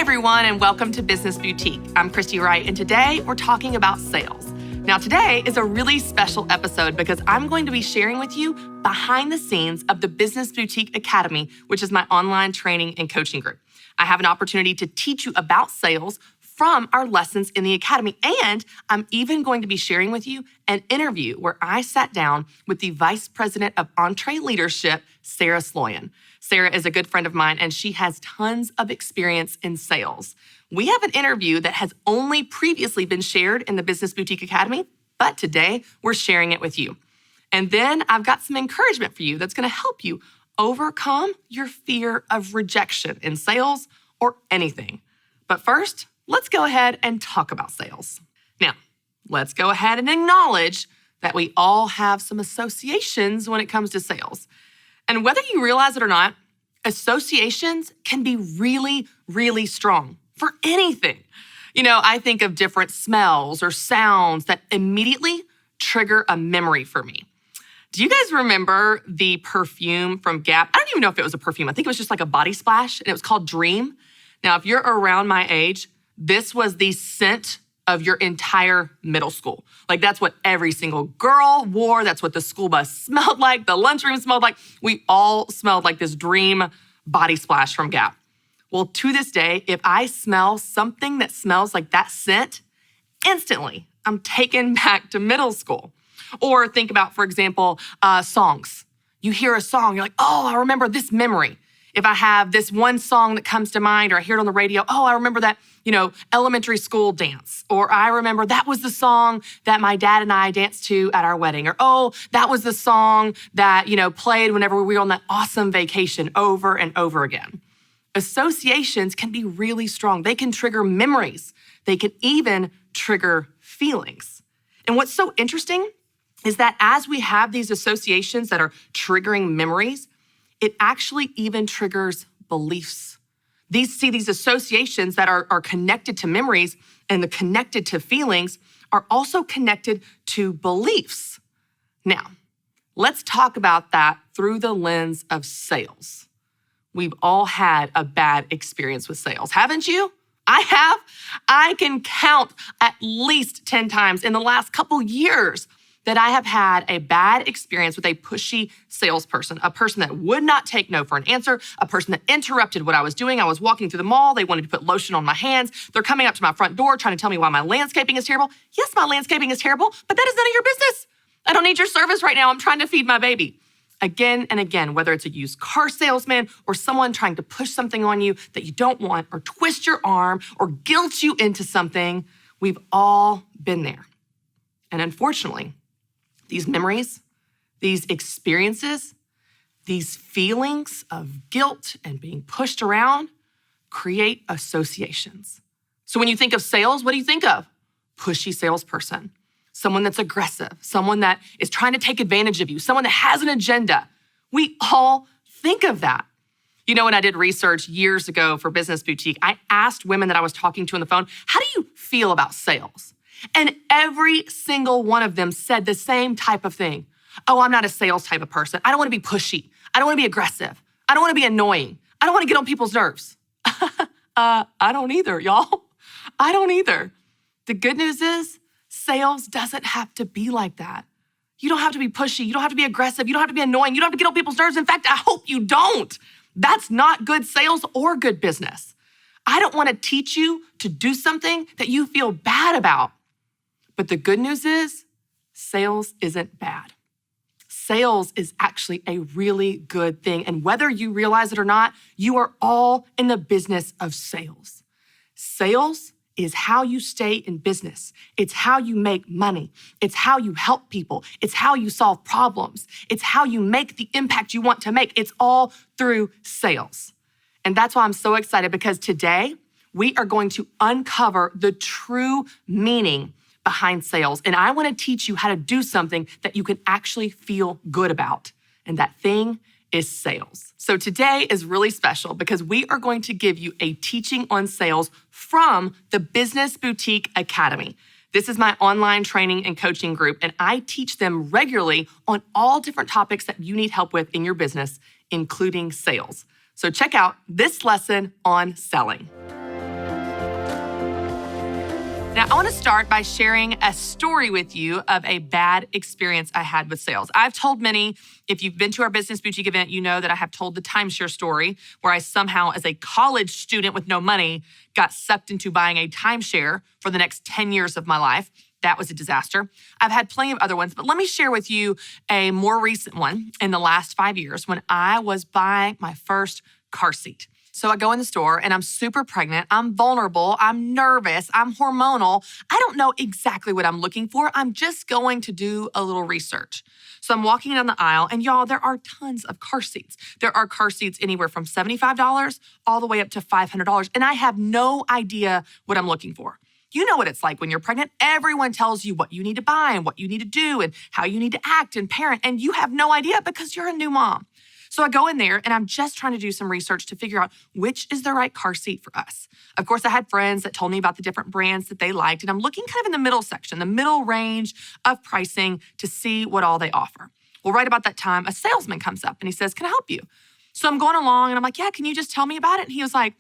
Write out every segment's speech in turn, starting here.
everyone, and welcome to Business Boutique. I'm Christy Wright, and today we're talking about sales. Now, today is a really special episode because I'm going to be sharing with you behind the scenes of the Business Boutique Academy, which is my online training and coaching group. I have an opportunity to teach you about sales from our lessons in the Academy, and I'm even going to be sharing with you an interview where I sat down with the Vice President of Entree Leadership, Sarah Sloyan. Sarah is a good friend of mine, and she has tons of experience in sales. We have an interview that has only previously been shared in the Business Boutique Academy, but today we're sharing it with you. And then I've got some encouragement for you that's going to help you overcome your fear of rejection in sales or anything. But first, let's go ahead and talk about sales. Now, let's go ahead and acknowledge that we all have some associations when it comes to sales. And whether you realize it or not, associations can be really, really strong for anything. You know, I think of different smells or sounds that immediately trigger a memory for me. Do you guys remember the perfume from Gap? I don't even know if it was a perfume. I think it was just like a body splash, and it was called Dream. Now, if you're around my age, this was the scent of your entire middle school. Like, that's what every single girl wore. That's what the school bus smelled like. The lunchroom smelled like. We all smelled like this Dream body splash from Gap. Well, to this day, if I smell something that smells like that scent, instantly, I'm taken back to middle school. Or think about, for example, songs. You hear a song, you're like, oh, I remember this memory. If I have this one song that comes to mind, or I hear it on the radio, oh, I remember that, elementary school dance. Or I remember that was the song that my dad and I danced to at our wedding. Or, oh, that was the song that, played whenever we were on that awesome vacation over and over again. Associations can be really strong. They can trigger memories. They can even trigger feelings. And what's so interesting is that as we have these associations that are triggering memories, it actually even triggers beliefs. These associations that are connected to memories and the connected to feelings are also connected to beliefs. Now, let's talk about that through the lens of sales. We've all had a bad experience with sales, haven't you? I have. I can count at least 10 times in the last couple years that I have had a bad experience with a pushy salesperson, a person that would not take no for an answer, a person that interrupted what I was doing. I was walking through the mall. They wanted to put lotion on my hands. They're coming up to my front door trying to tell me why my landscaping is terrible. Yes, my landscaping is terrible, but that is none of your business. I don't need your service right now. I'm trying to feed my baby. Again and again, whether it's a used car salesman or someone trying to push something on you that you don't want, or twist your arm or guilt you into something, we've all been there. And unfortunately, these memories, these experiences, these feelings of guilt and being pushed around create associations. So when you think of sales, what do you think of? Pushy salesperson, someone that's aggressive, someone that is trying to take advantage of you, someone that has an agenda. We all think of that. When I did research years ago for Business Boutique, I asked women that I was talking to on the phone, how do you feel about sales? And every single one of them said the same type of thing. Oh, I'm not a sales type of person. I don't want to be pushy. I don't want to be aggressive. I don't want to be annoying. I don't want to get on people's nerves. I don't either, y'all. I don't either. The good news is sales doesn't have to be like that. You don't have to be pushy. You don't have to be aggressive. You don't have to be annoying. You don't have to get on people's nerves. In fact, I hope you don't. That's not good sales or good business. I don't want to teach you to do something that you feel bad about. But the good news is, sales isn't bad. Sales is actually a really good thing. And whether you realize it or not, you are all in the business of sales. Sales is how you stay in business. It's how you make money. It's how you help people. It's how you solve problems. It's how you make the impact you want to make. It's all through sales. And that's why I'm so excited, because today we are going to uncover the true meaning behind sales. And I want to teach you how to do something that you can actually feel good about. And that thing is sales. So today is really special because we are going to give you a teaching on sales from the Business Boutique Academy. This is my online training and coaching group, and I teach them regularly on all different topics that you need help with in your business, including sales. So check out this lesson on selling. I want to start by sharing a story with you of a bad experience I had with sales. I've told many, if you've been to our Business Boutique event, you know that I have told the timeshare story where I somehow, as a college student with no money, got sucked into buying a timeshare for the next 10 years of my life. That was a disaster. I've had plenty of other ones, but let me share with you a more recent one in the last 5 years when I was buying my first car seat. So I go in the store and I'm super pregnant. I'm vulnerable. I'm nervous. I'm hormonal. I don't know exactly what I'm looking for. I'm just going to do a little research. So I'm walking down the aisle and y'all, there are tons of car seats. There are car seats anywhere from $75 all the way up to $500. And I have no idea what I'm looking for. You know what it's like when you're pregnant. Everyone tells you what you need to buy and what you need to do and how you need to act and parent. And you have no idea because you're a new mom. So I go in there and I'm just trying to do some research to figure out which is the right car seat for us. Of course, I had friends that told me about the different brands that they liked, and I'm looking kind of in the middle section, the middle range of pricing to see what all they offer. Well, right about that time, a salesman comes up and he says, "Can I help you?" So I'm going along and I'm like, "Yeah, can you just tell me about it?" And he was like,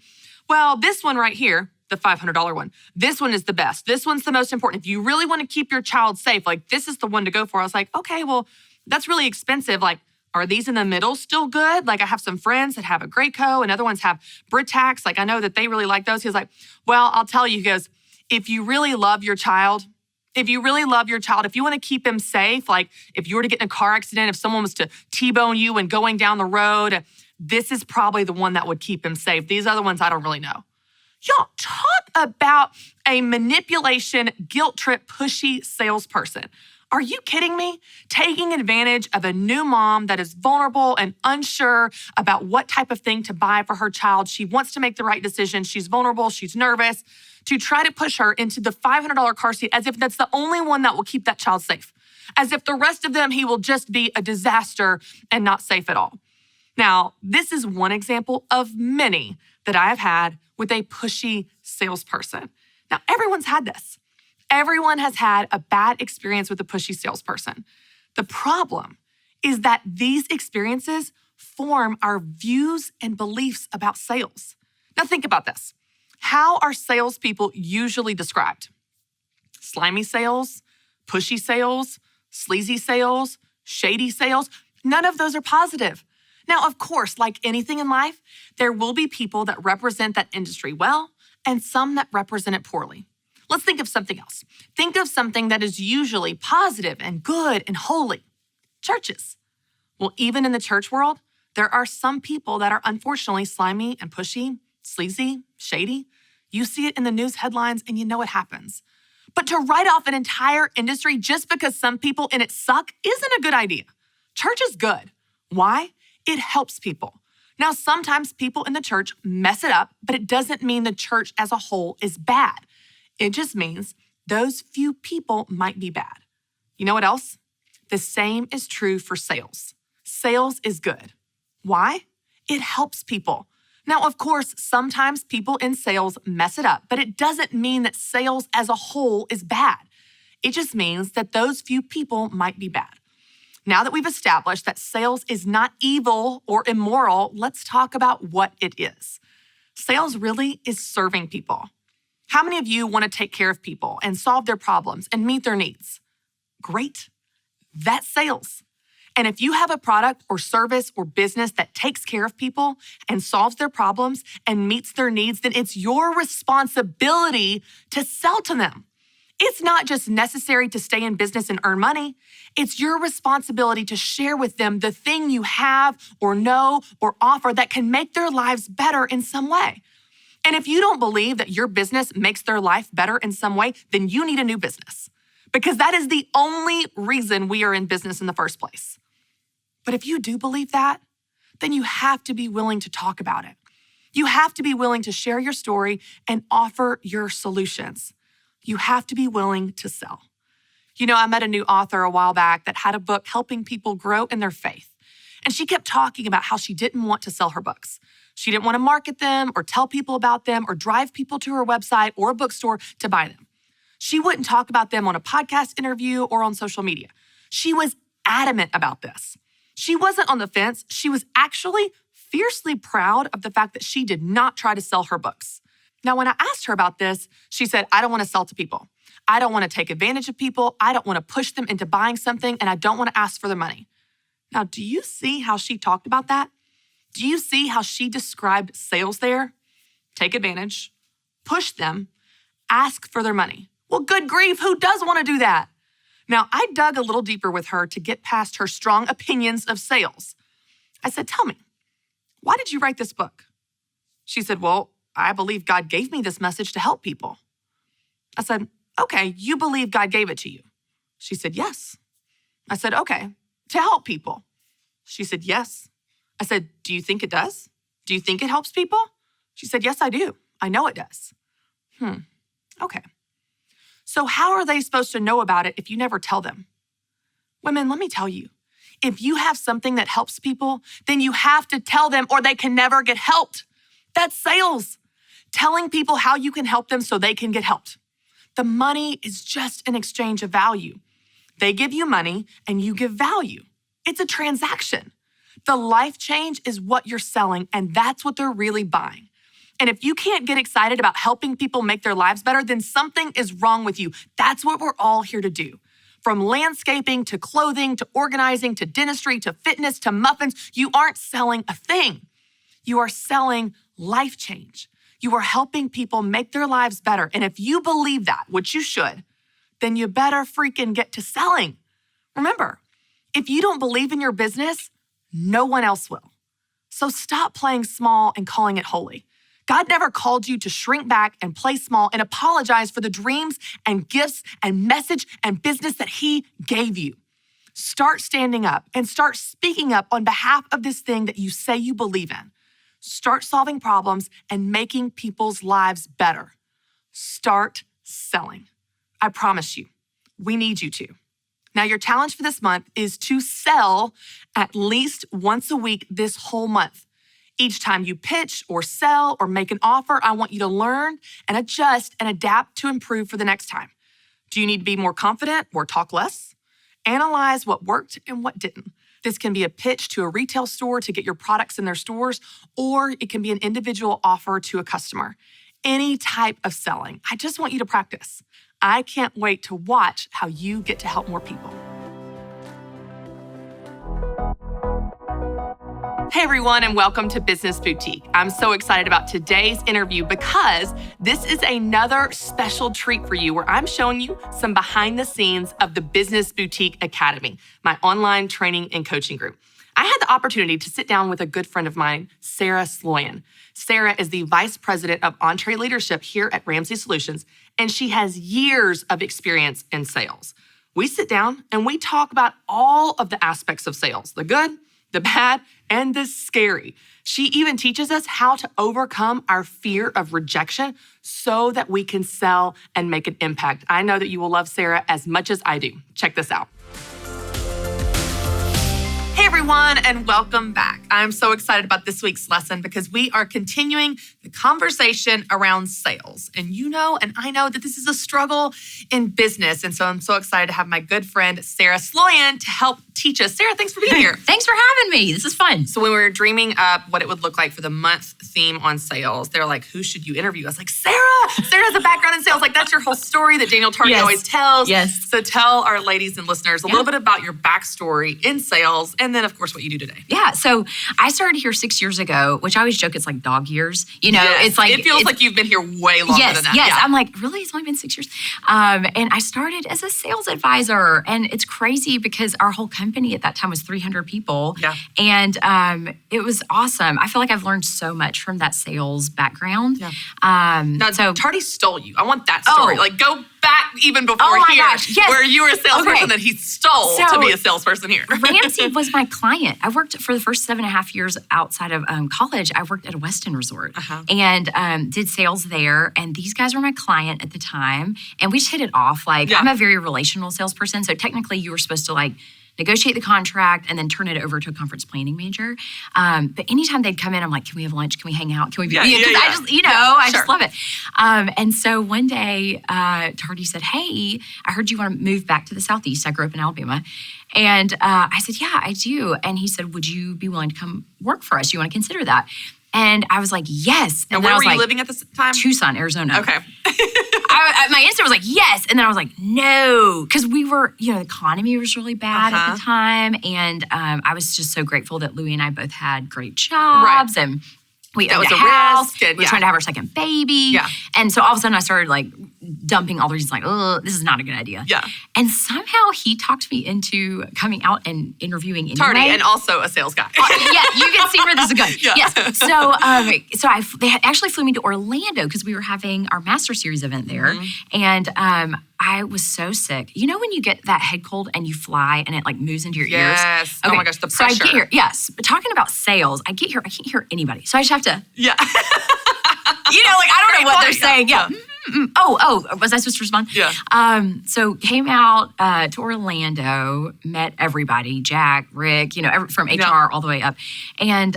"Well, this one right here, the $500 one, this one is the best. This one's the most important. If you really want to keep your child safe, like this is the one to go for." I was like, "Okay, well, that's really expensive. Like, are these in the middle still good?" Like I have some friends that have a Graco and other ones have Britax. Like I know that they really like those. He was like, "Well, I'll tell you," he goes, if you really love your child, if you want to keep him safe, like if you were to get in a car accident, if someone was to T-bone you and going down the road, this is probably the one that would keep him safe. These other ones, I don't really know." Y'all, talk about a manipulation, guilt trip, pushy salesperson. Are you kidding me? Taking advantage of a new mom that is vulnerable and unsure about what type of thing to buy for her child. She wants to make the right decision. She's vulnerable. She's nervous. To try to push her into the $500 car seat as if that's the only one that will keep that child safe. As if the rest of them, he will just be a disaster and not safe at all. Now, this is one example of many that I have had with a pushy salesperson. Now, everyone's had this. Everyone has had a bad experience with a pushy salesperson. The problem is that these experiences form our views and beliefs about sales. Now think about this. How are salespeople usually described? Slimy sales, pushy sales, sleazy sales, shady sales. None of those are positive. Now, of course, like anything in life, there will be people that represent that industry well and some that represent it poorly. Let's think of something else. Think of something that is usually positive and good and holy. Churches. Well, even in the church world, there are some people that are unfortunately slimy and pushy, sleazy, shady. You see it in the news headlines and you know what happens. But to write off an entire industry just because some people in it suck isn't a good idea. Church is good. Why? It helps people. Now, sometimes people in the church mess it up, but it doesn't mean the church as a whole is bad. It just means those few people might be bad. You know what else? The same is true for sales. Sales is good. Why? It helps people. Now, of course, sometimes people in sales mess it up, but it doesn't mean that sales as a whole is bad. It just means that those few people might be bad. Now that we've established that sales is not evil or immoral, let's talk about what it is. Sales really is serving people. How many of you want to take care of people and solve their problems and meet their needs? Great. That's sales. And if you have a product or service or business that takes care of people and solves their problems and meets their needs, then it's your responsibility to sell to them. It's not just necessary to stay in business and earn money. It's your responsibility to share with them the thing you have or know or offer that can make their lives better in some way. And if you don't believe that your business makes their life better in some way, then you need a new business, because that is the only reason we are in business in the first place. But if you do believe that, then you have to be willing to talk about it. You have to be willing to share your story and offer your solutions. You have to be willing to sell. You know, I met a new author a while back that had a book helping people grow in their faith. And she kept talking about how she didn't want to sell her books. She didn't want to market them or tell people about them or drive people to her website or a bookstore to buy them. She wouldn't talk about them on a podcast interview or on social media. She was adamant about this. She wasn't on the fence. She was actually fiercely proud of the fact that she did not try to sell her books. Now, when I asked her about this, she said, "I don't want to sell to people. I don't want to take advantage of people. I don't want to push them into buying something, and I don't want to ask for their money. Now, do you see how she talked about that? Do you see how she described sales there? Take advantage, push them, ask for their money. Well, good grief, who does want to do that? Now, I dug a little deeper with her to get past her strong opinions of sales. I said, tell me, why did you write this book? She said, well, I believe God gave me this message to help people. I said, okay, you believe God gave it to you? She said, yes. I said, okay, to help people? She said, yes. I said, do you think it does? Do you think it helps people? She said, yes, I do. I know it does. Okay. So how are they supposed to know about it if you never tell them? Women, let me tell you, if you have something that helps people, then you have to tell them or they can never get helped. That's sales. Telling people how you can help them so they can get helped. The money is just an exchange of value. They give you money and you give value. It's a transaction. The life change is what you're selling, and that's what they're really buying. And if you can't get excited about helping people make their lives better, then something is wrong with you. That's what we're all here to do. From landscaping to clothing to organizing to dentistry to fitness to muffins, you aren't selling a thing. You are selling life change. You are helping people make their lives better. And if you believe that, which you should, then you better freaking get to selling. Remember, if you don't believe in your business, no one else will. So stop playing small and calling it holy. God never called you to shrink back and play small and apologize for the dreams and gifts and message and business that He gave you. Start standing up and start speaking up on behalf of this thing that you say you believe in. Start solving problems and making people's lives better. Start selling. I promise you, we need you to. Now, your challenge for this month is to sell at least once a week this whole month. Each time you pitch or sell or make an offer, I want you to learn and adjust and adapt to improve for the next time. Do you need to be more confident or talk less? Analyze what worked and what didn't. This can be a pitch to a retail store to get your products in their stores, or it can be an individual offer to a customer. Any type of selling. I just want you to practice. I can't wait to watch how you get to help more people. Hey everyone, and welcome to Business Boutique. I'm so excited about today's interview because this is another special treat for you where I'm showing you some behind the scenes of the Business Boutique Academy, my online training and coaching group. I had the opportunity to sit down with a good friend of mine, Sarah Sloyan. Sarah is the Vice President of Entree Leadership here at Ramsey Solutions, and she has years of experience in sales. We sit down and we talk about all of the aspects of sales, the good, the bad, and the scary. She even teaches us how to overcome our fear of rejection so that we can sell and make an impact. I know that you will love Sarah as much as I do. Check this out. Hey everyone, and welcome back. I'm so excited about this week's lesson because we are continuing the conversation around sales. And you know, and I know that this is a struggle in business. And so I'm so excited to have my good friend, Sarah Sloyan, to help teach us. Sarah, thanks for being here. Thanks for having me. This is fun. So when we were dreaming up what it would look like for the month theme on sales, they're like, who should you interview? I was like, Sarah. Sarah has a background in sales. Like, that's your whole story that Daniel Tardy always tells. Yes. So tell our ladies and listeners a little bit about your backstory in sales, and then, of course, what you do today. Yeah. So I started here 6 years ago, which I always joke it's like dog years. You know, Yes. it's like it feels like you've been here way longer than that. Yes. Yeah. I'm like, really? It's only been 6 years. And I started as a sales advisor, and it's crazy because our whole company at that time was 300 people. Yeah. And it was awesome. I feel like I've learned so much from that sales background. Yeah. Now, So Tardy stole you. I want that story. Like, go back even before here, gosh, yes. where you were a salesperson that he stole to be a salesperson here. Ramsey was my client. I worked for the first 7.5 years outside of college. I worked at a Westin resort and did sales there. And these guys were my client at the time. And we just hit it off. Like, I'm a very relational salesperson. So technically you were supposed to like negotiate the contract and then turn it over to a conference planning manager. But anytime they'd come in, I'm like, can we have lunch? Can we hang out? Can we be, I just, I just love it. And so one day, Tardy said, hey, I heard you want to move back to the Southeast. I grew up in Alabama. And I said, yeah, I do. And he said, would you be willing to come work for us? Do you want to consider that? And I was like, yes. And where were you living at this time? Tucson, Arizona. Okay. my answer was like, yes. And then I was like, no. Because we were, the economy was really bad at the time. And I was just so grateful that Louie and I both had great jobs. Right. And we owned was a a house. risk, and we were trying to have our second baby. Yeah. And so all of a sudden I started like dumping all the reasons like, oh, this is not a good idea. Yeah. And somehow he talked me into coming out and interviewing anyway. Tardy, and also a sales guy. Yeah, you can see where this is going. Yeah. Yes. So they actually flew me to Orlando because we were having our Master Series event there. And I was so sick. You know when you get that head cold and you fly and it like moves into your ears? Yes. Okay. Oh my gosh, the pressure. So I get here. Yes. But talking about sales, I get here. I can't hear anybody. So I just have to. Yeah. I don't know what they're saying. Yeah. Oh, was I supposed to respond? Yeah. So came out to Orlando, met everybody, Jack, Rick, from HR all the way up. And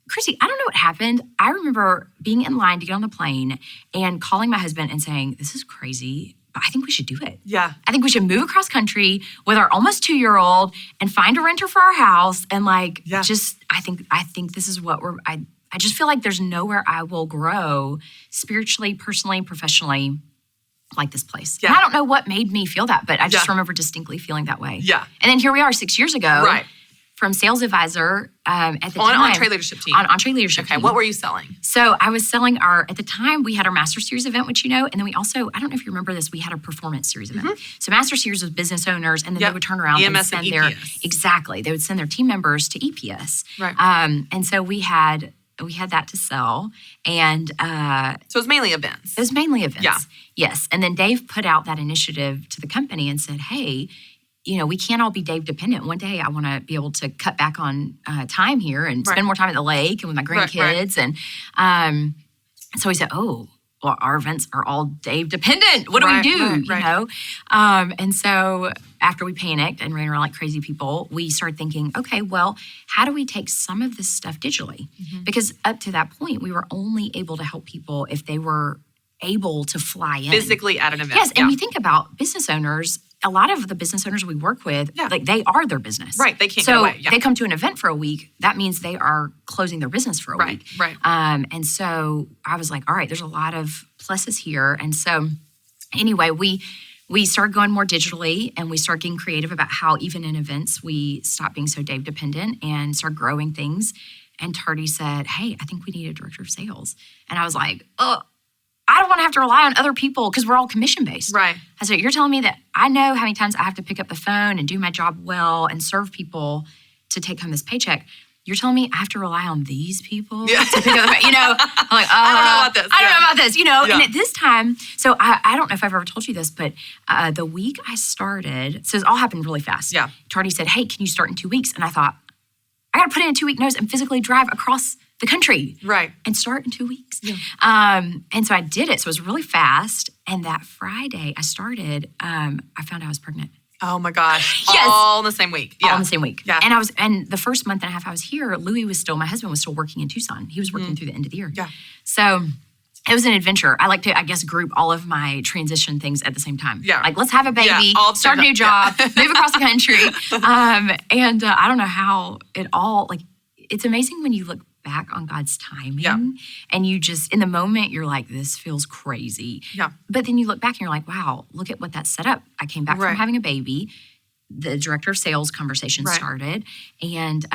Christy, I don't know what happened. I remember being in line to get on the plane and calling my husband and saying, this is crazy, but I think we should do it. Yeah. I think we should move across country with our almost 2-year-old and find a renter for our house. And I think this is what I just feel like there's nowhere I will grow spiritually, personally, professionally like this place. Yeah. And I don't know what made me feel that, but I just remember distinctly feeling that way. Yeah. And then here we are 6 years ago. Right. From sales advisor at the on time. Entree Leadership Team. On Entree Leadership Team. Okay, what were you selling? So I was selling at the time, we had our Master Series event, which and then we also, I don't know if you remember this, we had a Performance Series event. So Master Series was business owners, and then they would turn around and send they would send their team members to EPS. Right. And so we had that to sell. And so it was mainly events. It was mainly events. Yeah. Yes. And then Dave put out that initiative to the company and said, hey, we can't all be Dave dependent. One day I want to be able to cut back on time here and spend more time at the lake and with my grandkids. Right. And so he said, oh, well, our events are all Dave dependent. What do we do? Right. And so after we panicked and ran around like crazy people, we started thinking, okay, well, how do we take some of this stuff digitally? Because up to that point, we were only able to help people if they were able to fly in. Physically at an event. Yes, and you think about business owners, a lot of the business owners we work with, like they are their business. Right, they can't get away. So they come to an event for a week, that means they are closing their business for a week. Right. And so I was like, all right, there's a lot of pluses here. And so anyway, we started going more digitally and we started getting creative about how even in events, we stopped being so Dave dependent and started growing things. And Tardy said, hey, I think we need a director of sales. And I was like, oh, I don't want to have to rely on other people because we're all commission-based. Right. I said, you're telling me that I know how many times I have to pick up the phone and do my job well and serve people to take home this paycheck. You're telling me I have to rely on these people to pick up the phone? I'm like, I don't know about this. I don't know about this, And at this time, so I don't know if I've ever told you this, but the week I started, so it all happened really fast. Yeah. Tardy said, hey, can you start in 2 weeks? And I thought, I got to put in a 2-week notice and physically drive across the country. Right. And start in 2 weeks. Yeah. And so I did it. So it was really fast. And that Friday I started, I found I was pregnant. Oh my gosh. Yes. All in the same week. Yeah. All in the same week. Yeah. And the first month and a half I was here, my husband was still working in Tucson. He was working through the end of the year. Yeah. So it was an adventure. I like to, I guess, group all of my transition things at the same time. Yeah. Like, let's have a baby, start a new job, move across the country. And I don't know how it all, it's amazing when you look back on God's timing and you just, in the moment, you're like, this feels crazy. Yeah. But then you look back and you're like, wow, look at what that set up. I came back from having a baby. The director of sales conversation started and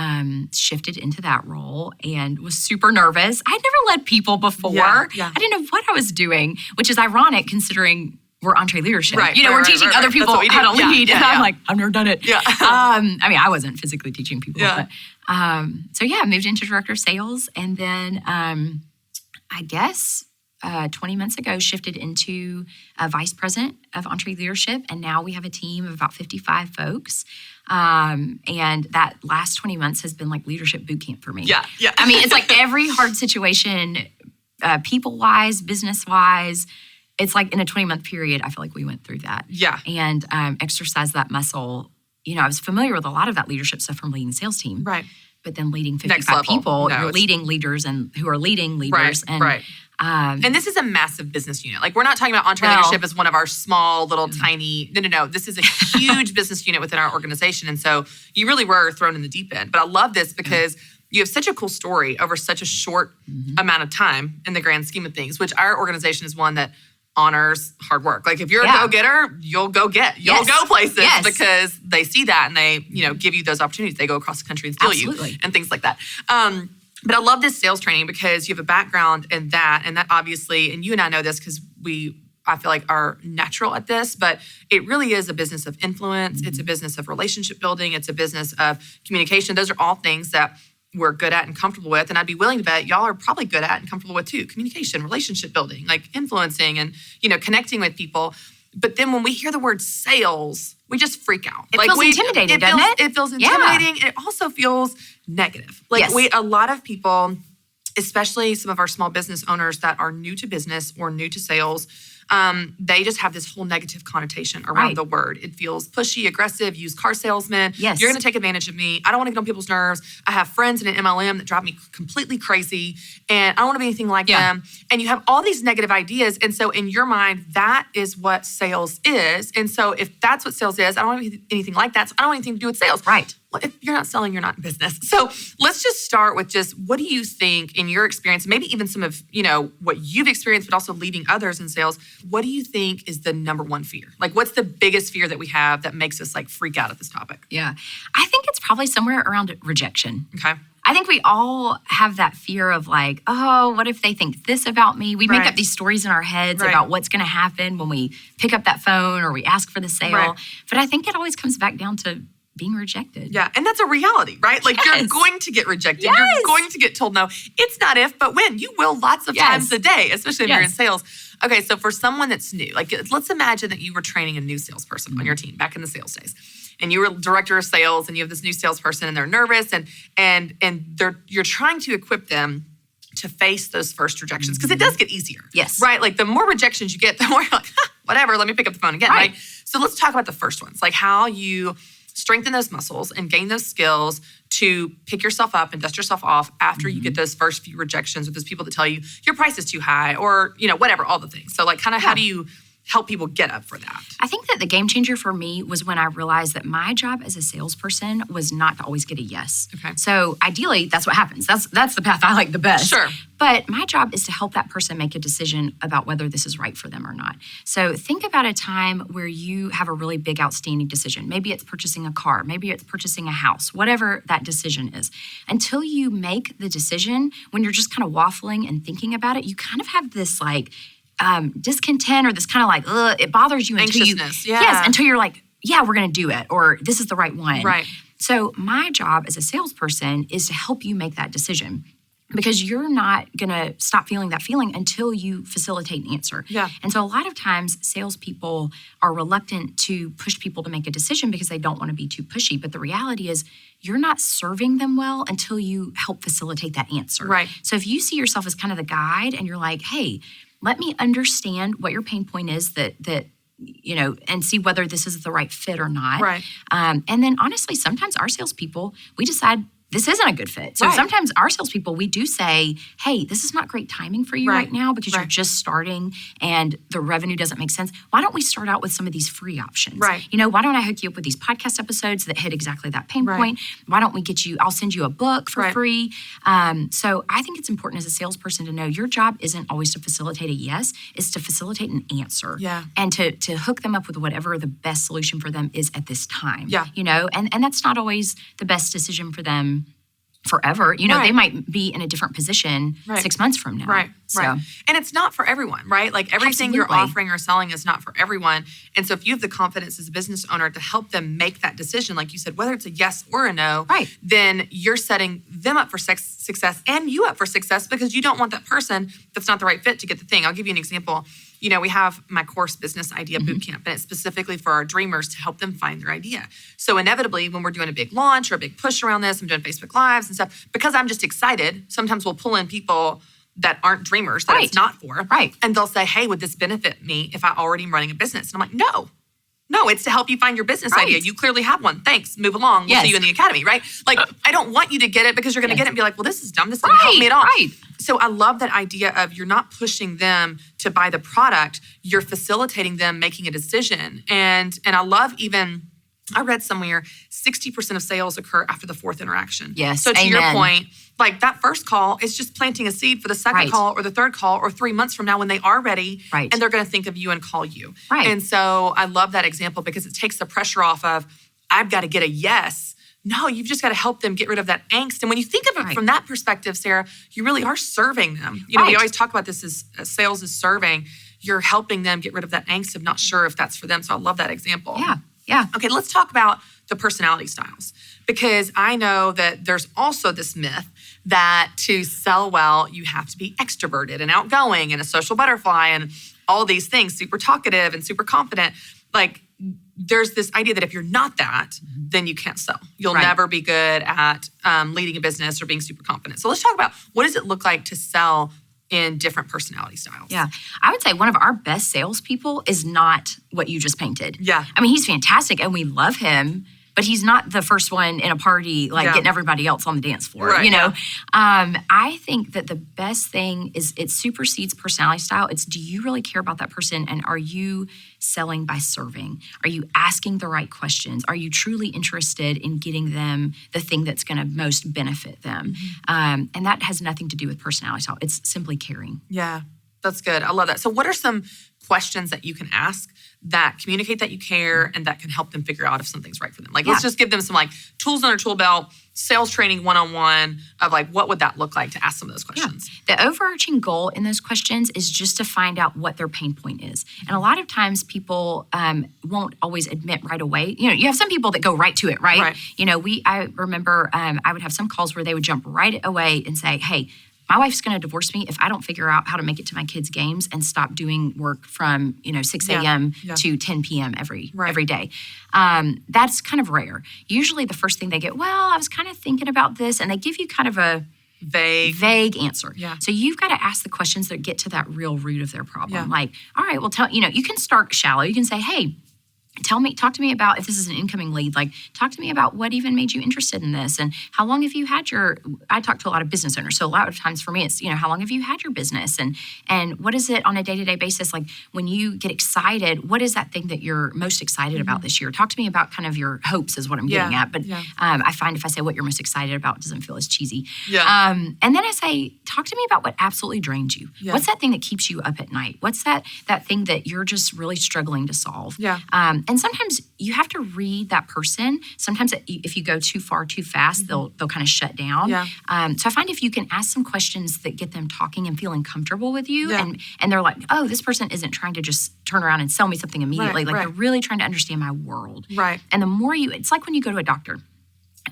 shifted into that role and was super nervous. I'd never led people before. Yeah. I didn't know what I was doing, which is ironic considering we're Entree Leadership. Right, we're teaching other people how to lead. And I'm like, I've never done it. Yeah. I wasn't physically teaching people. Yeah. But, I moved into director of sales. And then I guess 20 months ago, shifted into a vice president of Entree Leadership. And now we have a team of about 55 folks. And that last 20 months has been like leadership boot camp for me. Yeah. I mean, it's like every hard situation, people-wise, business-wise, it's like in a 20-month period, I feel like we went through that. Yeah. And exercised that muscle. I was familiar with a lot of that leadership stuff from leading the sales team. Right. But then leading 55 people, you're leading leaders and who are leading leaders. Right. And this is a massive business unit. Like, we're not talking about Entree Leadership as one of our small, little, tiny, no. This is a huge business unit within our organization. And so you really were thrown in the deep end. But I love this because you have such a cool story over such a short amount of time in the grand scheme of things, which our organization is one that honors hard work. Like if you're a go-getter, you'll go places because they see that and they, give you those opportunities. They go across the country and steal you and things like that. But I love this sales training because you have a background in that, and that obviously, and you and I know this because I feel like are natural at this, but it really is a business of influence. It's a business of relationship building. It's a business of communication. Those are all things that we're good at and comfortable with. And I'd be willing to bet y'all are probably good at and comfortable with too. Communication, relationship building, like influencing and, connecting with people. But then when we hear the word sales, we just freak out. It feels intimidating, doesn't it? It feels intimidating. Yeah. It also feels negative. A lot of people, especially some of our small business owners that are new to business or new to sales, they just have this whole negative connotation around the word. It feels pushy, aggressive, used car salesman. Yes. You're going to take advantage of me. I don't want to get on people's nerves. I have friends in an MLM that drive me completely crazy, and I don't want to be anything like them. And you have all these negative ideas. And so in your mind, that is what sales is. And so if that's what sales is, I don't want to be anything like that. So I don't want anything to do with sales. Right. Well, if you're not selling, you're not in business. So let's just start with just what do you think in your experience, maybe even some of, what you've experienced, but also leading others in sales. What do you think is the number one fear? Like what's the biggest fear that we have that makes us like freak out at this topic? Yeah. I think it's probably somewhere around rejection. Okay. I think we all have that fear of like, oh, what if they think this about me? We make up these stories in our heads about what's going to happen when we pick up that phone or we ask for the sale. Right. But I think it always comes back down to being rejected. Yeah, and that's a reality, right? Like you're going to get rejected. Yes. You're going to get told no. It's not if, but when. You will lots of times a day, especially if you're in sales. Okay, so for someone that's new, like let's imagine that you were training a new salesperson on your team back in the sales days. And you were director of sales and you have this new salesperson and they're nervous and you're trying to equip them to face those first rejections because it does get easier. Yes. Right? Like the more rejections you get, the more you're like, whatever, let me pick up the phone again, right? So let's talk about the first ones, like how you strengthen those muscles and gain those skills to pick yourself up and dust yourself off after you get those first few rejections with those people that tell you your price is too high or, whatever, all the things. So like kind of how do you help people get up for that? I think that the game changer for me was when I realized that my job as a salesperson was not to always get a yes. Okay. So ideally, that's what happens. That's the path I like the best. Sure. But my job is to help that person make a decision about whether this is right for them or not. So think about a time where you have a really big outstanding decision. Maybe it's purchasing a car. Maybe it's purchasing a house, whatever that decision is. Until you make the decision, when you're just kind of waffling and thinking about it, you kind of have this like, discontent or this kind of like, it bothers you until until you're like, yeah, we're going to do it, or this is the right one. Right. So my job as a salesperson is to help you make that decision because you're not going to stop feeling that feeling until you facilitate an answer. Yeah. And so a lot of times salespeople are reluctant to push people to make a decision because they don't want to be too pushy. But the reality is you're not serving them well until you help facilitate that answer. Right. So if you see yourself as kind of the guide and you're like, hey, let me understand what your pain point is that and see whether this is the right fit or not. Right. And then honestly, sometimes our salespeople, we decide this isn't a good fit. So sometimes our salespeople, we do say, hey, this is not great timing for you right now because you're just starting and the revenue doesn't make sense. Why don't we start out with some of these free options? Right. Why don't I hook you up with these podcast episodes that hit exactly that pain point? Why don't we I'll send you a book for free. So I think it's important as a salesperson to know your job isn't always to facilitate a yes, it's to facilitate an answer. Yeah. And to hook them up with whatever the best solution for them is at this time. Yeah. And that's not always the best decision for them forever. They might be in a different position 6 months from now. Right. And it's not for everyone, right? Like everything you're offering or selling is not for everyone. And so if you have the confidence as a business owner to help them make that decision, like you said, whether it's a yes or a no, then you're setting them up for success and you up for success because you don't want that person that's not the right fit to get the thing. I'll give you an example. We have my course Business Idea Bootcamp, and it's specifically for our dreamers to help them find their idea. So inevitably, when we're doing a big launch or a big push around this, I'm doing Facebook Lives and stuff, because I'm just excited, sometimes we'll pull in people that aren't dreamers, that it's not for. Right. And they'll say, hey, would this benefit me if I already am running a business? And I'm like, no, it's to help you find your business idea. You clearly have one. Thanks. Move along. We'll see you in the academy, right? Like, I don't want you to get it because you're going to get it and be like, well, this is dumb. This doesn't help me at all. Right. So I love that idea of you're not pushing them to buy the product. You're facilitating them making a decision. And I love even I read somewhere 60% of sales occur after the fourth interaction. Yes, so to amen. your point, like that first call is just planting a seed for the second Right. call or the third call or 3 months from now when they are ready Right. and they're going to think of you and call you. Right. And so I love that example because it takes the pressure off of, I've got to get a yes. No, you've just got to help them get rid of that angst. And when you think of it Right. from that perspective, Sarah, you really are serving them. You know, we Right. always talk about this as sales is serving. You're helping them get rid of that angst of not sure if that's for them. So I love that example. Yeah. Okay, let's talk about the personality styles because I know that there's also this myth that to sell well, you have to be extroverted and outgoing and a social butterfly and all these things, super talkative and super confident. Like there's this idea that if you're not that, then you can't sell. You'll Right. never be good at leading a business or being super confident. So let's talk about what does it look like to sell in different personality styles. Yeah. I would say one of our best salespeople is not what you just painted. Yeah. I mean, he's fantastic and we love him, but he's not the first one in a party, like Yeah. getting everybody else on the dance floor, Right, you know? I think that the best thing is it supersedes personality style. It's, do you really care about that person? And are you selling by serving? Are you asking the right questions? Are you truly interested in getting them the thing that's going to most benefit them? And that has nothing to do with personality style. It's simply caring. Yeah, that's good. I love that. So what are some questions that you can ask that communicate that you care and that can help them figure out if something's right for them? Like, let's just give them some like tools on their tool belt, sales training one-on-one of like, what would that look like to ask some of those questions? Yeah. The overarching goal in those questions is just to find out what their pain point is. And a lot of times people won't always admit right away. You know, you have some people that go right to it, right? You know, I remember I would have some calls where they would jump right away and say, hey, my wife's going to divorce me if I don't figure out how to make it to my kids' games and stop doing work from 6 a.m. to 10 p.m. every day. That's kind of rare. Usually the first thing they get, well, I was kind of thinking about this, and they give you kind of a vague answer. Yeah. So you've got to ask the questions that get to that real root of their problem. Yeah. Like, all right, well, you can start shallow. You can say, hey, talk to me about, if this is an incoming lead, like talk to me about what even made you interested in this and how long have you had I talk to a lot of business owners. So a lot of times for me, it's, how long have you had your business and what is it on a day-to-day basis? Like when you get excited, what is that thing that you're most excited about this year? Talk to me about kind of your hopes is what I'm getting at. But I find if I say what you're most excited about, it doesn't feel as cheesy. Yeah. And then I say, talk to me about what absolutely drains you. Yeah. What's that thing that keeps you up at night? What's that thing that you're just really struggling to solve? Yeah. And sometimes you have to read that person. Sometimes if you go too far too fast, they'll kind of shut down. Yeah. So I find if you can ask some questions that get them talking and feeling comfortable with you, and they're like, oh, this person isn't trying to just turn around and sell me something immediately. They're really trying to understand my world. Right. And the more it's like when you go to a doctor.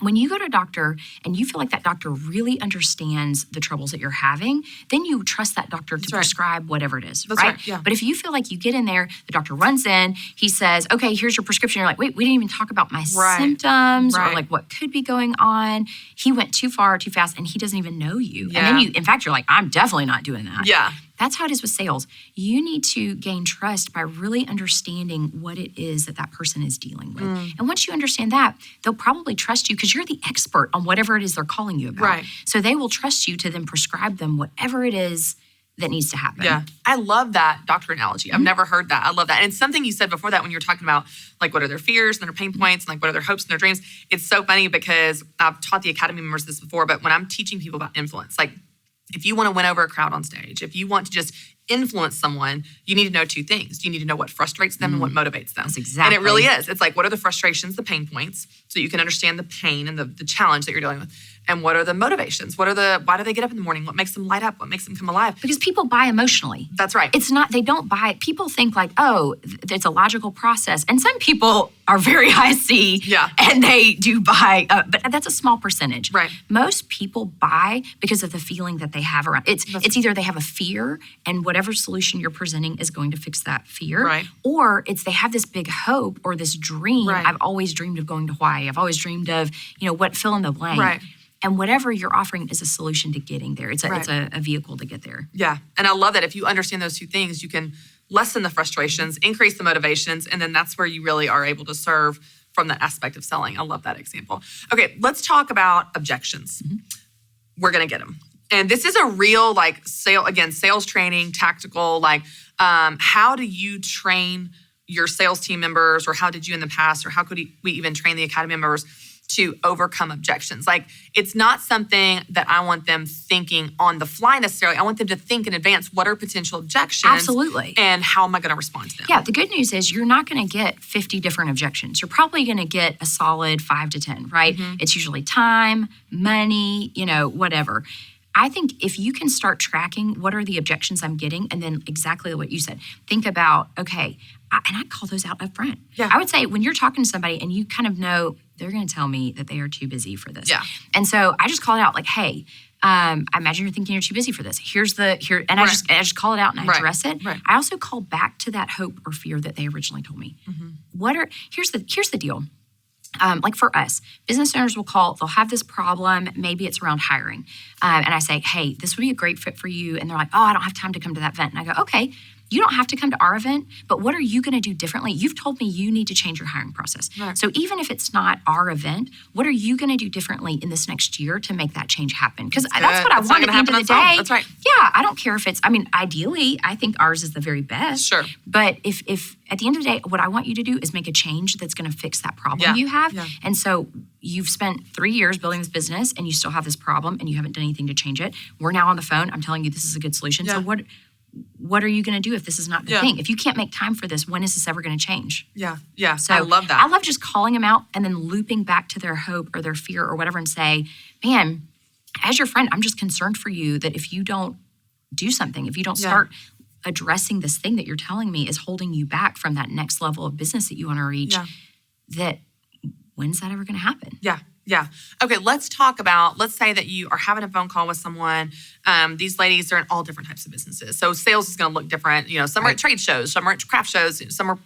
When you go to a doctor and you feel like that doctor really understands the troubles that you're having, then you trust that doctor to prescribe whatever it is, That's right? Yeah. But if you feel like you get in there, the doctor runs in, he says, okay, here's your prescription. You're like, wait, we didn't even talk about my symptoms or like what could be going on. He went too far, too fast, and he doesn't even know you. Yeah. And then in fact, you're like, I'm definitely not doing that. Yeah. That's how it is with sales. You need to gain trust by really understanding what it is that person is dealing with. And once you understand that, they'll probably trust you because you're the expert on whatever it is they're calling you about. Right. So they will trust you to then prescribe them whatever it is that needs to happen. Yeah. I love that doctor analogy. I've never heard that. I love that. And something you said before that when you were talking about like what are their fears and their pain points and like what are their hopes and their dreams. It's so funny because I've taught the Academy members this before, but when I'm teaching people about influence, like if you want to win over a crowd on stage, if you want to just influence someone, you need to know two things. You need to know what frustrates them and what motivates them. That's exactly. And it really is. It's like, what are the frustrations, the pain points, so you can understand the pain and the challenge that you're dealing with. And what are the motivations? Why do they get up in the morning? What makes them light up? What makes them come alive? Because people buy emotionally. That's right. It's not, they don't buy, people think like, oh, it's a logical process. And some people are very high C and they do buy, but that's a small percentage. Right. Most people buy because of the feeling that they have around. It's either they have a fear and whatever solution you're presenting is going to fix that fear. Right. Or it's they have this big hope or this dream. Right. I've always dreamed of going to Hawaii. I've always dreamed of, what fill in the blank. Right. And whatever you're offering is a solution to getting there. It's a vehicle to get there. Yeah. And I love that if you understand those two things, you can lessen the frustrations, increase the motivations, and then that's where you really are able to serve from that aspect of selling. I love that example. Okay, let's talk about objections. We're going to get them. And this is a real sales training, tactical, how do you train your sales team members, or how did you in the past, or how could we even train the academy members to overcome objections? Like, it's not something that I want them thinking on the fly necessarily. I want them to think in advance, what are potential objections? Absolutely. And how am I going to respond to them? Yeah, the good news is you're not going to get 50 different objections. You're probably going to get a solid 5 to 10, right? Mm-hmm. It's usually time, money, whatever. I think if you can start tracking what are the objections I'm getting, and then exactly what you said, think about, okay, and I call those out up front. Yeah. I would say when you're talking to somebody and you kind of know they're going to tell me that they are too busy for this. Yeah. And so I just call it out like, hey, I imagine you're thinking you're too busy for this. And I just call it out and I address it. Right. I also call back to that hope or fear that they originally told me. Mm-hmm. Here's the deal. Like for us, business owners will call, they'll have this problem, maybe it's around hiring. And I say, hey, this would be a great fit for you. And they're like, oh, I don't have time to come to that event. And I go, okay, you don't have to come to our event, but what are you going to do differently? You've told me you need to change your hiring process. Right. So even if it's not our event, what are you going to do differently in this next year to make that change happen? Because that's what I want at the end of the day. That's right. Yeah, I don't care if it's, ideally, I think ours is the very best. Sure. But if at the end of the day, what I want you to do is make a change that's going to fix that problem you have. Yeah. And so you've spent 3 years building this business and you still have this problem and you haven't done anything to change it. We're now on the phone. I'm telling you this is a good solution. Yeah. So what are you going to do if this is not the thing? If you can't make time for this, when is this ever going to change? Yeah, yeah. So I love that. I love just calling them out and then looping back to their hope or their fear or whatever and say, man, as your friend, I'm just concerned for you that if you don't do something, if you don't start addressing this thing that you're telling me is holding you back from that next level of business that you want to reach, that when's that ever going to happen? Yeah. Yeah. Okay, let's say that you are having a phone call with someone. These ladies are in all different types of businesses. So sales is going to look different. Some are at trade shows, some are at craft shows, some are,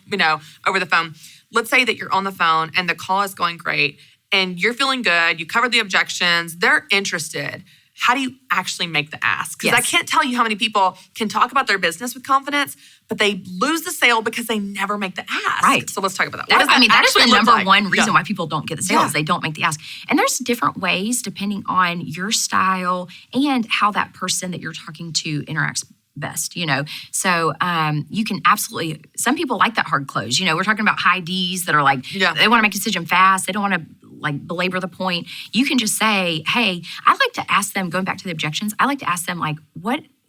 over the phone. Let's say that you're on the phone and the call is going great and you're feeling good. You covered the objections. They're interested. How do you actually make the ask? Because I can't tell you how many people can talk about their business with confidence, but they lose the sale because they never make the ask. Right. So let's talk about that. That is the number one reason why people don't get the sales. They don't make the ask. And there's different ways depending on your style and how that person that you're talking to interacts best, So you can absolutely, some people like that hard close. We're talking about high Ds that are like, they want to make a decision fast. They don't want to belabor the point. You can just say, hey, I like to ask them, going back to the objections, I like to ask them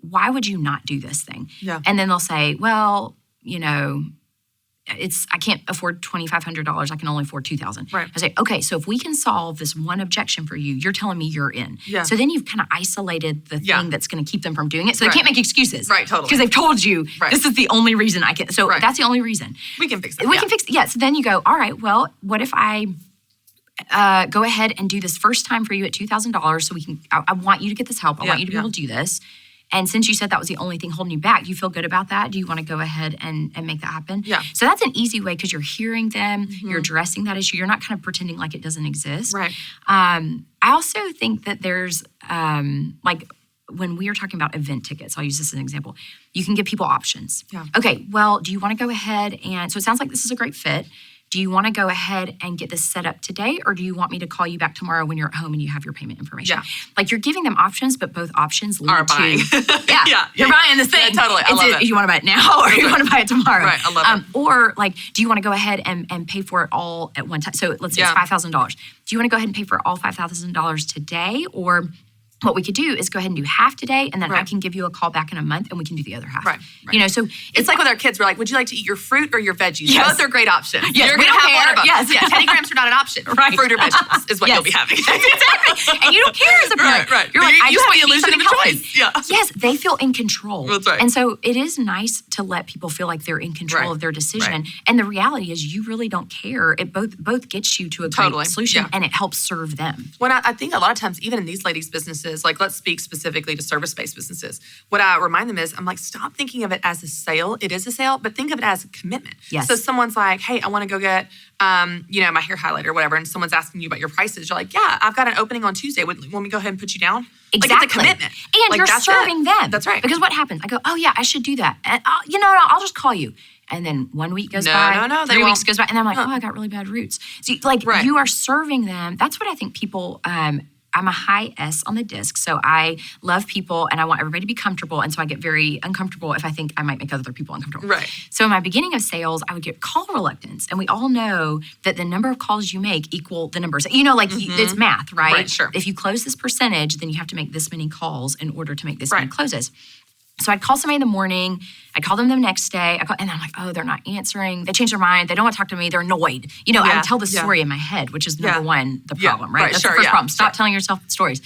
why would you not do this thing? Yeah. And then they'll say, well, I can't afford $2,500. I can only afford $2,000. Right. I say, okay, so if we can solve this one objection for you, you're telling me you're in. Yeah. So then you've kind of isolated the thing that's going to keep them from doing it. So they can't make excuses. Right, totally. Because they've told you this is the only reason I can. So that's the only reason. We can fix it. We can fix it. Yeah. So then you go, all right, well, what if I go ahead and do this first time for you at $2,000 so we can, I want you to get this help. I want you to be able to do this. And since you said that was the only thing holding you back, do you feel good about that? Do you want to go ahead and make that happen? Yeah. So that's an easy way because you're hearing them, you're addressing that issue. You're not kind of pretending like it doesn't exist. Right. I also think that there's when we are talking about event tickets, I'll use this as an example. You can give people options. Yeah. Okay, well, do you want to go ahead so it sounds like this is a great fit. Do you want to go ahead and get this set up today, or do you want me to call you back tomorrow when you're at home and you have your payment information? Yeah. You're giving them options, but both options lead are buying. You're buying this thing. Yeah, totally. I love it. You want to buy it now, or you want to buy it tomorrow? Right. I love it. Or do you want to go ahead and pay for it all at one time? So let's say it's $5,000. Do you want to go ahead and pay for all $5,000 today, or what we could do is go ahead and do half today, and then I can give you a call back in a month, and we can do the other half. Right. So it's like with our kids. We're like, would you like to eat your fruit or your veggies? Yes. Both are great options. Yes. You're going to have one of them. Yes. Yeah. 10 grams are not an option. Right. Fruit or vegetables is what you'll be having. Exactly. And you don't care as a parent. Right. You're like, I you just have want the to eat illusion of something a healthy. choice. Yeah. Yes, they feel in control. That's right. And so it is nice to let people feel like they're in control of their decision. Right. And the reality is you really don't care. It both gets you to a great solution, and it helps serve them. When I think a lot of times, even in these ladies' businesses, let's speak specifically to service-based businesses, what I remind them is, I'm like, stop thinking of it as a sale. It is a sale, but think of it as a commitment. Yes. So someone's like, hey, I want to go get, my hair highlighter or whatever, and someone's asking you about your prices. You're like, yeah, I've got an opening on Tuesday. Want me to go ahead and put you down? Exactly. It's a commitment. And you're serving them. That's right. Because what happens? I go, oh yeah, I should do that. And I'll just call you. And then 1 week goes by, 3 weeks goes by, and I'm like, oh, I got really bad roots. So you are serving them. That's what I think people I'm a high S on the disc. So I love people and I want everybody to be comfortable. And so I get very uncomfortable if I think I might make other people uncomfortable. Right. So in my beginning of sales, I would get call reluctance. And we all know that the number of calls you make equal the numbers. It's math, right? Right, sure. If you close this percentage, then you have to make this many calls in order to make this many closes. So I'd call somebody in the morning. I'd call them the next day. And I'm like, oh, they're not answering. They changed their mind. They don't want to talk to me. They're annoyed. I would tell the story in my head, which is number one, the problem, right? That's the first problem. Stop telling yourself stories.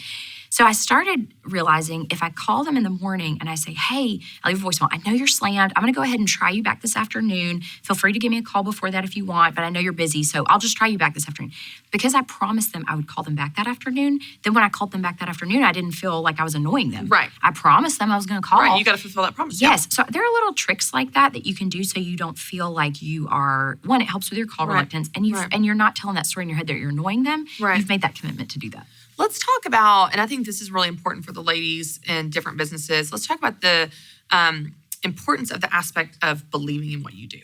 So I started realizing if I call them in the morning and I say, hey, I leave a voicemail. I know you're slammed. I'm going to go ahead and try you back this afternoon. Feel free to give me a call before that if you want, but I know you're busy, so I'll just try you back this afternoon. Because I promised them I would call them back that afternoon, then when I called them back that afternoon, I didn't feel like I was annoying them. Right. I promised them I was going to call. Right, you got to fulfill that promise. Yes. So there are little tricks like that you can do so you don't feel like you are, one, it helps with your call reluctance, and you're not telling that story in your head that you're annoying them. Right. You've made that commitment to do that. Let's talk about, and I think this is really important for the ladies in different businesses, let's talk about the importance of the aspect of believing in what you do.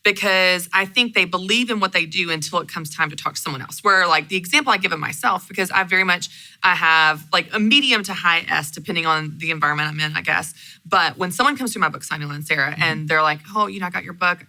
Because I think they believe in what they do until it comes time to talk to someone else. Where like the example I give of myself, because I have like a medium to high S, depending on the environment I'm in, I guess. But when someone comes through my book signing and Sarah, and they're like, oh, I got your book.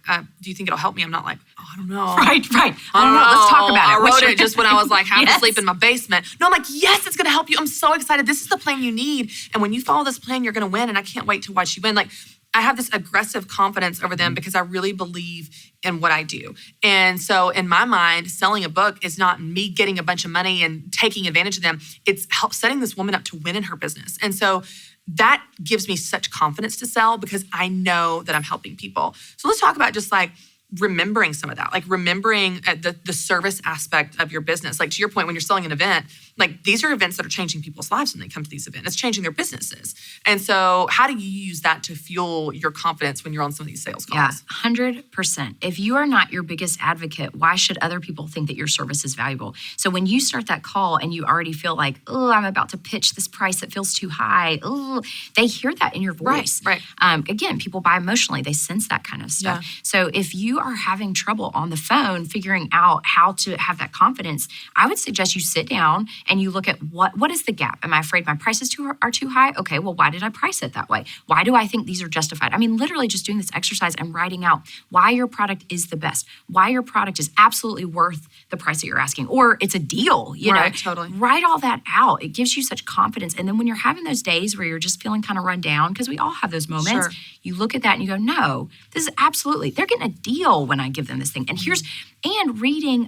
Do you think it'll help me? I'm not like, oh, I don't know. Right. I don't know. Let's talk about it. I wrote it just when I was like half asleep in my basement. No, I'm like, yes, it's going to help you. I'm so excited. This is the plan you need. And when you follow this plan, you're going to win. And I can't wait to watch you win. Like, I have this aggressive confidence over them because I really believe in what I do. And so in my mind, selling a book is not me getting a bunch of money and taking advantage of them. It's setting this woman up to win in her business. And so that gives me such confidence to sell because I know that I'm helping people. So let's talk about just like remembering some of that, like remembering the service aspect of your business. Like to your point, when you're selling an event, like these are events that are changing people's lives when they come to these events. It's changing their businesses. And so how do you use that to fuel your confidence when you're on some of these sales calls? Yeah, 100%. If you are not your biggest advocate, why should other people think that your service is valuable? So when you start that call and you already feel like, oh, I'm about to pitch this price that feels too high. Oh, they hear that in your voice. Right. Again, people buy emotionally. They sense that kind of stuff. Yeah. So if you are having trouble on the phone figuring out how to have that confidence, I would suggest you sit down and you look at what is the gap? Am I afraid my prices are too high? Okay, well, why did I price it that way? Why do I think these are justified? I mean, literally just doing this exercise and writing out why your product is the best, why your product is absolutely worth the price that you're asking, or it's a deal, you know? Totally. Write all that out. It gives you such confidence. And then when you're having those days where you're just feeling kind of run down, because we all have those moments, you look at that and you go, no, this is absolutely, they're getting a deal when I give them this thing. And reading,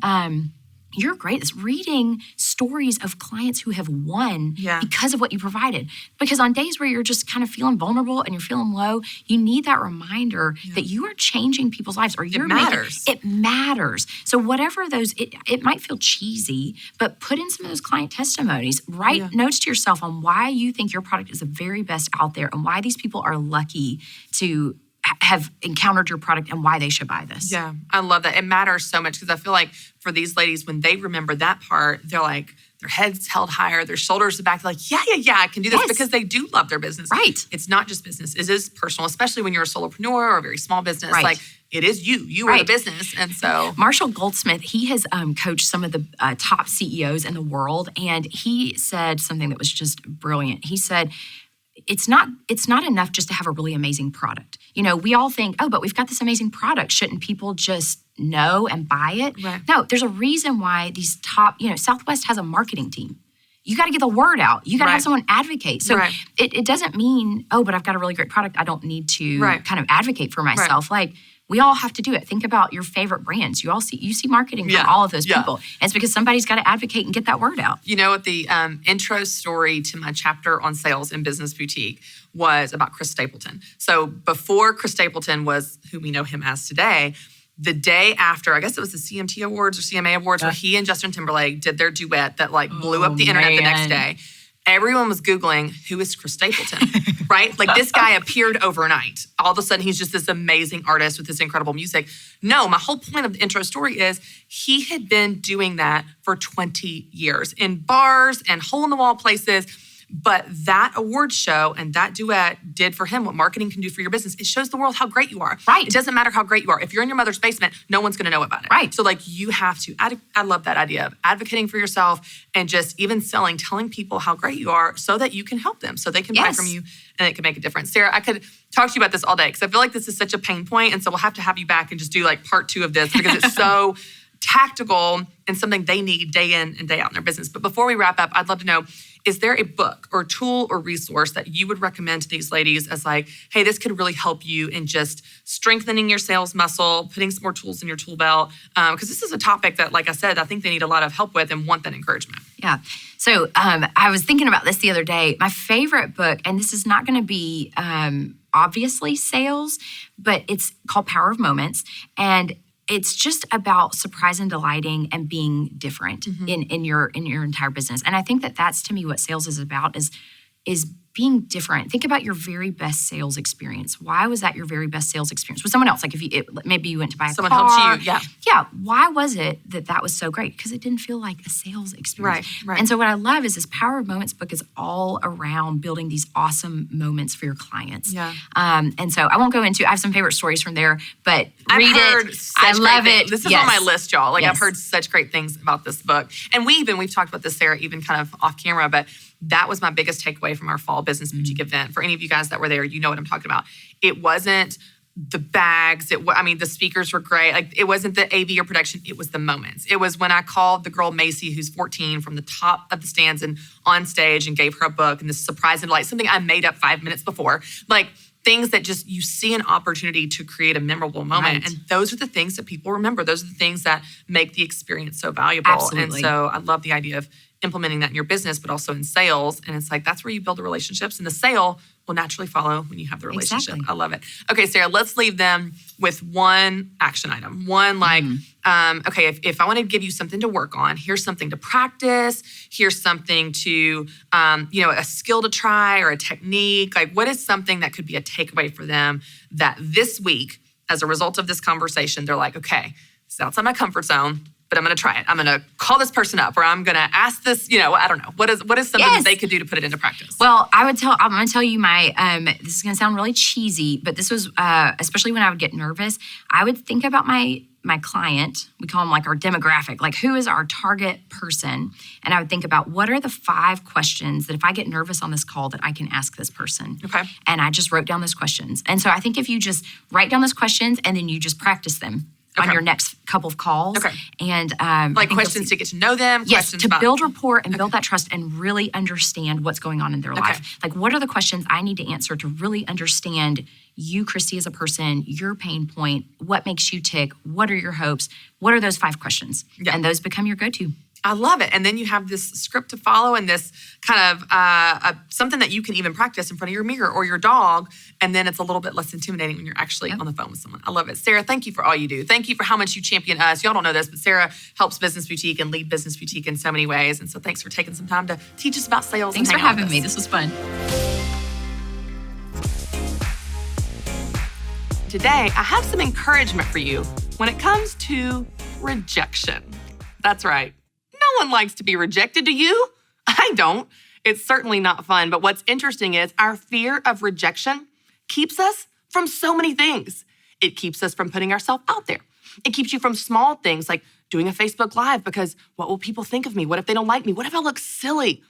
you're great at this, reading stories of clients who have won because of what you provided. Because on days where you're just kind of feeling vulnerable and you're feeling low, you need that reminder that you are changing people's lives, or you're it matters. So whatever those, it might feel cheesy, but put in some of those client testimonies. Write notes to yourself on why you think your product is the very best out there and why these people are lucky to have encountered your product and why they should buy this. Yeah, I love that. It matters so much because I feel like for these ladies, when they remember that part, they're like, their heads held higher, their shoulders back. They're like, yeah, I can do this because they do love their business. Right. It's not just business. It is personal, especially when you're a solopreneur or a very small business. Right. Like it is you. You are the business. And so Marshall Goldsmith, he has coached some of the top CEOs in the world. And he said something that was just brilliant. He said, it's not enough just to have a really amazing product. You know, we all think, oh, but we've got this amazing product. Shouldn't people just know and buy it? Right. No, there's a reason why these top, Southwest has a marketing team. You got to get the word out. You got to have someone advocate. So it doesn't mean, oh, but I've got a really great product. I don't need to kind of advocate for myself. Like, we all have to do it. Think about your favorite brands. You see marketing from all of those people. And it's because somebody's got to advocate and get that word out. You know what the intro story to my chapter on sales in Business Boutique was about Chris Stapleton. So before Chris Stapleton was who we know him as today, the day after, I guess it was the CMT Awards or CMA Awards, where he and Justin Timberlake did their duet that like blew up the internet the next day. Everyone was Googling, who is Chris Stapleton, right? Like this guy appeared overnight. All of a sudden, he's just this amazing artist with this incredible music. No, my whole point of the intro story is he had been doing that for 20 years in bars and hole-in-the-wall places, But that award show and that duet did for him what marketing can do for your business. It shows the world how great you are. Right. It doesn't matter how great you are. If you're in your mother's basement, no one's going to know about it. Right. So like you have to, I love that idea of advocating for yourself and just even telling people how great you are so that you can help them, so they can buy from you and it can make a difference. Sarah, I could talk to you about this all day because I feel like this is such a pain point. And so we'll have to have you back and just do like part 2 of this because it's so tactical and something they need day in and day out in their business. But before we wrap up, I'd love to know, is there a book or tool or resource that you would recommend to these ladies as like, hey, this could really help you in just strengthening your sales muscle, putting some more tools in your tool belt? Because this is a topic that, like I said, I think they need a lot of help with and want that encouragement. Yeah. So I was thinking about this the other day. My favorite book, and this is not going to be obviously sales, but it's called Power of Moments. And it's just about surprise and delighting and being different in your entire business. And I think that that's, to me, what sales is about is being different. Think about your very best sales experience. Why was that your very best sales experience with someone else? Like maybe you went to buy a someone car. Helped you, yeah. Yeah. Why was it that was so great? Because it didn't feel like a sales experience. Right. And so what I love is this Power of Moments book is all around building these awesome moments for your clients. Yeah. And so I won't go into, I have some favorite stories from there, but read it. I love it. This is on my list, y'all. Like I've heard such great things about this book. And we've talked about this, Sarah, even kind of off camera, but that was my biggest takeaway from our fall business boutique event. For any of you guys that were there, you know what I'm talking about. It wasn't the bags. The speakers were great. Like it wasn't the AV or production. It was the moments. It was when I called the girl Macy, who's 14, from the top of the stands and on stage and gave her a book and this surprise and delight, something I made up 5 minutes before. Like things that just you see an opportunity to create a memorable moment. Right. And those are the things that people remember. Those are the things that make the experience so valuable. Absolutely. And so I love the idea of implementing that in your business, but also in sales. And it's like, that's where you build the relationships, and the sale will naturally follow when you have the relationship. Exactly. I love it. Okay, Sarah, let's leave them with one action item. One okay, if I want to give you something to work on, here's something to practice. Here's something to, a skill to try or a technique. Like what is something that could be a takeaway for them that this week, as a result of this conversation, they're like, okay, it's outside my comfort zone, but I'm going to try it. I'm going to call this person up, or I'm going to ask this, I don't know. What is something that they could do to put it into practice? Well, I'm going to tell you this is going to sound really cheesy, but this was, especially when I would get nervous, I would think about my client. We call them like our demographic, like who is our target person? And I would think about what are the 5 questions that if I get nervous on this call that I can ask this person. Okay. And I just wrote down those questions. And so I think if you just write down those questions and then you just practice them on your next couple of calls. Okay. And like questions to get to know them. Yes, questions to build rapport and build that trust and really understand what's going on in their life. Like what are the questions I need to answer to really understand you, Christy, as a person, your pain point, what makes you tick, what are your hopes, what are those 5 questions? Yeah. And those become your go-to. I love it. And then you have this script to follow and this kind of something that you can even practice in front of your mirror or your dog. And then it's a little bit less intimidating when you're actually on the phone with someone. I love it. Sarah, thank you for all you do. Thank you for how much you champion us. Y'all don't know this, but Sarah helps Business Boutique and lead Business Boutique in so many ways. And so thanks for taking some time to teach us about sales. Thanks for having me. This was fun. Today, I have some encouragement for you when it comes to rejection. That's right. No one likes to be rejected, do you? I don't. It's certainly not fun, but what's interesting is our fear of rejection keeps us from so many things. It keeps us from putting ourselves out there. It keeps you from small things like doing a Facebook Live because what will people think of me? What if they don't like me? What if I look silly?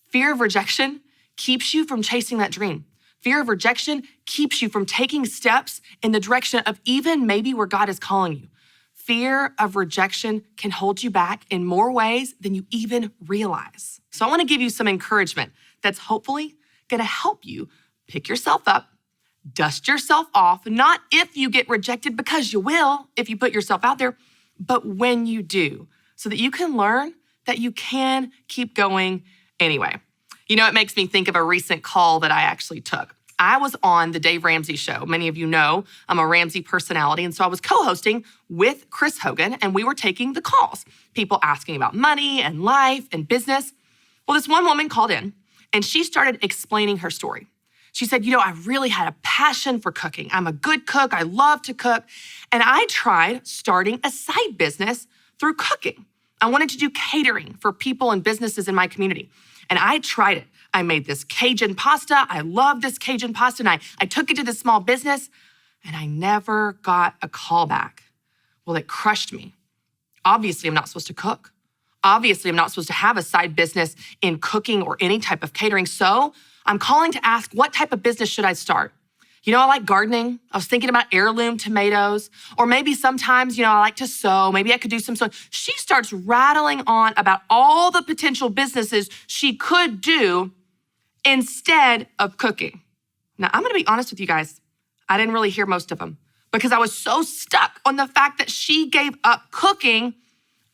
Fear of rejection keeps you from chasing that dream. Fear of rejection keeps you from taking steps in the direction of even maybe where God is calling you. Fear of rejection can hold you back in more ways than you even realize. So I want to give you some encouragement that's hopefully going to help you pick yourself up, dust yourself off, not if you get rejected, because you will if you put yourself out there, but when you do, so that you can learn that you can keep going anyway. It makes me think of a recent call that I actually took. I was on the Dave Ramsey show. Many of you know I'm a Ramsey personality. And so I was co-hosting with Chris Hogan, and we were taking the calls. People asking about money and life and business. Well, this one woman called in, and she started explaining her story. She said, I really had a passion for cooking. I'm a good cook. I love to cook. And I tried starting a side business through cooking. I wanted to do catering for people and businesses in my community. And I tried it. I made this Cajun pasta. I love this Cajun pasta. And I took it to this small business and I never got a call back. Well, it crushed me. Obviously, I'm not supposed to cook. Obviously, I'm not supposed to have a side business in cooking or any type of catering. So I'm calling to ask, what type of business should I start? You know, I like gardening. I was thinking about heirloom tomatoes, or maybe sometimes, I like to sew. Maybe I could do some sewing. She starts rattling on about all the potential businesses she could do instead of cooking. Now, I'm going to be honest with you guys. I didn't really hear most of them because I was so stuck on the fact that she gave up cooking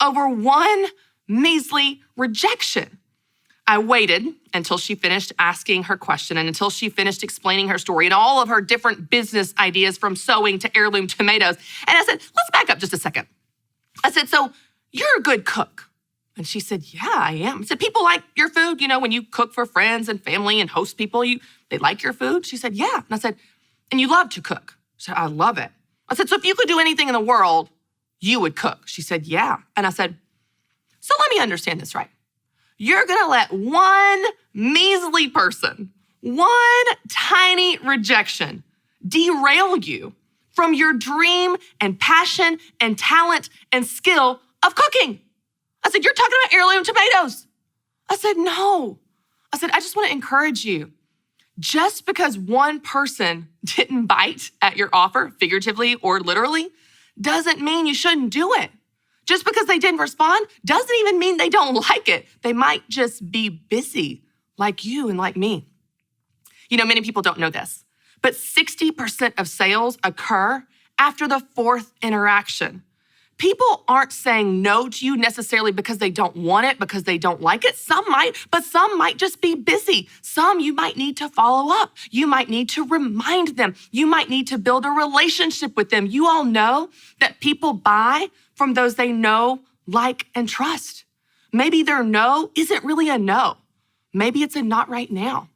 over one measly rejection. I waited until she finished asking her question and until she finished explaining her story and all of her different business ideas from sewing to heirloom tomatoes. And I said, let's back up just a second. I said, so you're a good cook. And she said, yeah, I am. I said, people like your food. When you cook for friends and family and host people, they like your food? She said, yeah. And I said, and you love to cook? She said, I love it. I said, so if you could do anything in the world, you would cook? She said, yeah. And I said, so let me understand this right. You're gonna let one measly person, one tiny rejection derail you from your dream and passion and talent and skill of cooking. I said, you're talking about heirloom tomatoes. I said, no. I said, I just wanna encourage you. Just because one person didn't bite at your offer, figuratively or literally, doesn't mean you shouldn't do it. Just because they didn't respond doesn't even mean they don't like it. They might just be busy like you and like me. Many people don't know this, but 60% of sales occur after the fourth interaction. People aren't saying no to you necessarily because they don't want it, because they don't like it. Some might, but some might just be busy. Some you might need to follow up. You might need to remind them. You might need to build a relationship with them. You all know that people buy from those they know, like, and trust. Maybe their no isn't really a no. Maybe it's a not right now.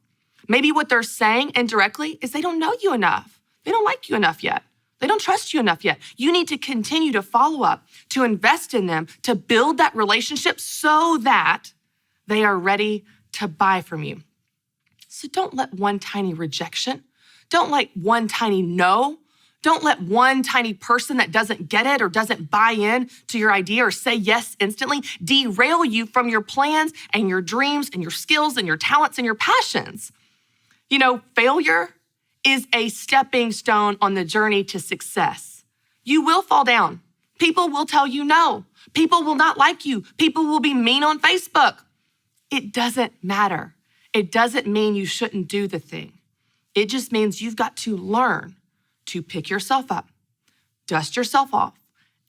Maybe what they're saying indirectly is they don't know you enough. They don't like you enough yet. They don't trust you enough yet. You need to continue to follow up, to invest in them, to build that relationship so that they are ready to buy from you. So don't let one tiny rejection, don't let one tiny no, don't let one tiny person that doesn't get it or doesn't buy in to your idea or say yes instantly derail you from your plans and your dreams and your skills and your talents and your passions. Failure is a stepping stone on the journey to success. You will fall down. People will tell you no. People will not like you. People will be mean on Facebook. It doesn't matter. It doesn't mean you shouldn't do the thing. It just means you've got to learn to pick yourself up, dust yourself off,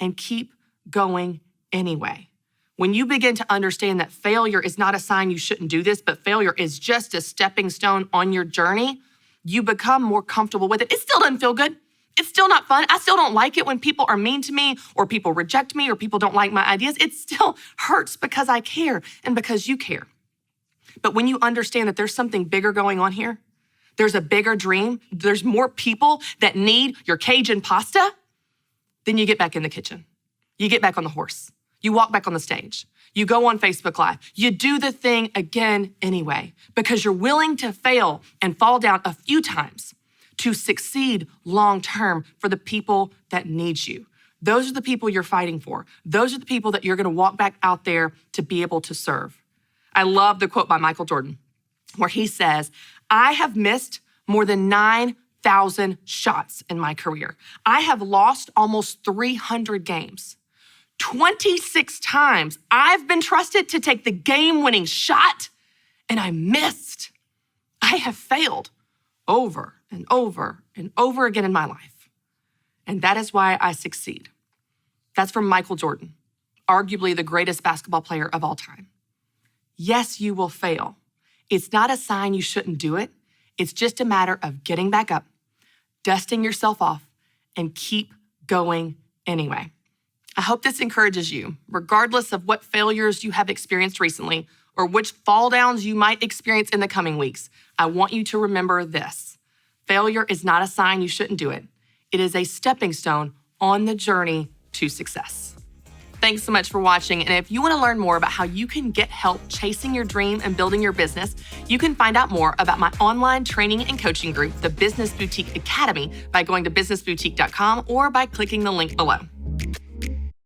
and keep going anyway. When you begin to understand that failure is not a sign you shouldn't do this, but failure is just a stepping stone on your journey, you become more comfortable with it. It still doesn't feel good. It's still not fun. I still don't like it when people are mean to me or people reject me or people don't like my ideas. It still hurts because I care and because you care. But when you understand that there's something bigger going on here, there's a bigger dream, there's more people that need your Cajun pasta, then you get back in the kitchen. You get back on the horse. You walk back on the stage. You go on Facebook Live. You do the thing again anyway, because you're willing to fail and fall down a few times to succeed long-term for the people that need you. Those are the people you're fighting for. Those are the people that you're gonna walk back out there to be able to serve. I love the quote by Michael Jordan, where he says, I have missed more than 9,000 shots in my career. I have lost almost 300 games. 26 times I've been trusted to take the game-winning shot, and I missed. I have failed over and over and over again in my life. And that is why I succeed. That's from Michael Jordan, arguably the greatest basketball player of all time. Yes, you will fail. It's not a sign you shouldn't do it. It's just a matter of getting back up, dusting yourself off, and keep going anyway. I hope this encourages you, regardless of what failures you have experienced recently or which fall downs you might experience in the coming weeks. I want you to remember this. Failure is not a sign you shouldn't do it. It is a stepping stone on the journey to success. Thanks so much for watching. And if you want to learn more about how you can get help chasing your dream and building your business, you can find out more about my online training and coaching group, the Business Boutique Academy, by going to businessboutique.com or by clicking the link below.